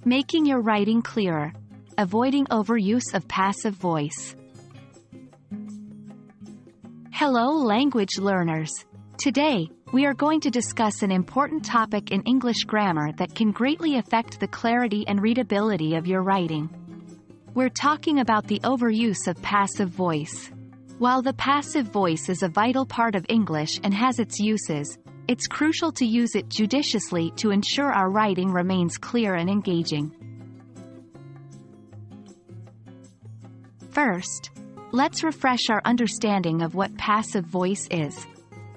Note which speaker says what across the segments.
Speaker 1: Making your writing clearer. Avoiding overuse of passive voice. Hello, language learners. Today, we are going to discuss an important topic in English grammar that can greatly affect the clarity and readability of your writing. We're talking about the overuse of passive voice. While the passive voice is a vital part of English and has its uses, it's crucial to use it judiciously to ensure our writing remains clear and engaging. First, let's refresh our understanding of what passive voice is.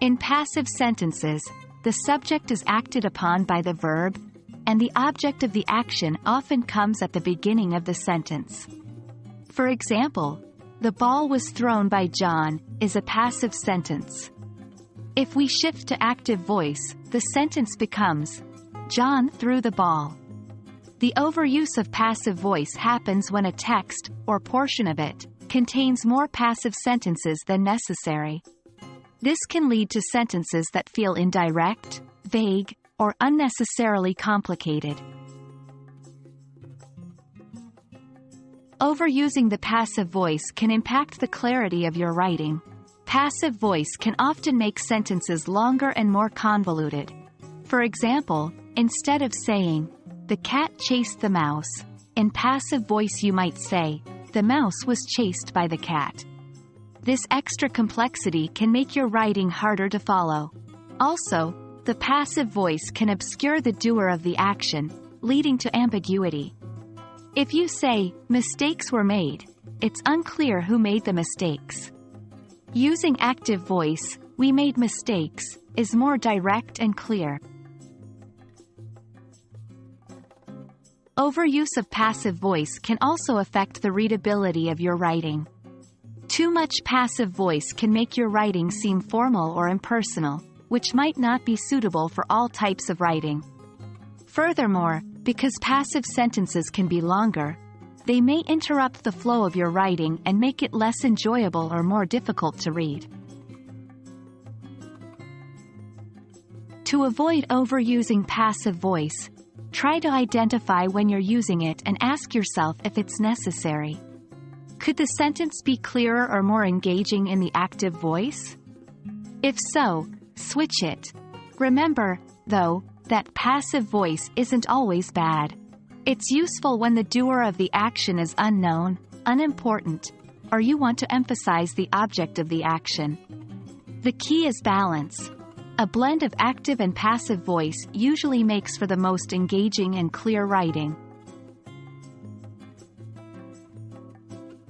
Speaker 1: In passive sentences, the subject is acted upon by the verb, and the object of the action often comes at the beginning of the sentence. For example, "The ball was thrown by John" is a passive sentence. If we shift to active voice, the sentence becomes, "John threw the ball." The overuse of passive voice happens when a text, or portion of it, contains more passive sentences than necessary. This can lead to sentences that feel indirect, vague, or unnecessarily complicated. Overusing the passive voice can impact the clarity of your writing. Passive voice can often make sentences longer and more convoluted. For example, instead of saying, "The cat chased the mouse," in passive voice you might say, "The mouse was chased by the cat." This extra complexity can make your writing harder to follow. Also, the passive voice can obscure the doer of the action, leading to ambiguity. If you say, "Mistakes were made," it's unclear who made the mistakes. Using active voice, "We made mistakes," is more direct and clear. Overuse of passive voice can also affect the readability of your writing. Too much passive voice can make your writing seem formal or impersonal, which might not be suitable for all types of writing. Furthermore, because passive sentences can be longer, they may interrupt the flow of your writing and make it less enjoyable or more difficult to read. To avoid overusing passive voice, try to identify when you're using it and ask yourself if it's necessary. Could the sentence be clearer or more engaging in the active voice? If so, switch it. Remember, though, that passive voice isn't always bad. It's useful when the doer of the action is unknown, unimportant, or you want to emphasize the object of the action. The key is balance. A blend of active and passive voice usually makes for the most engaging and clear writing.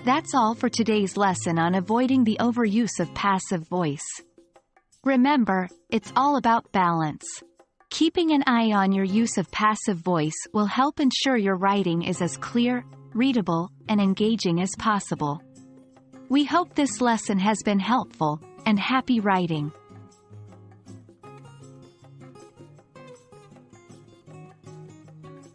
Speaker 1: That's all for today's lesson on avoiding the overuse of passive voice. Remember, it's all about balance. Keeping an eye on your use of passive voice will help ensure your writing is as clear, readable, and engaging as possible. We hope this lesson has been helpful, and happy writing!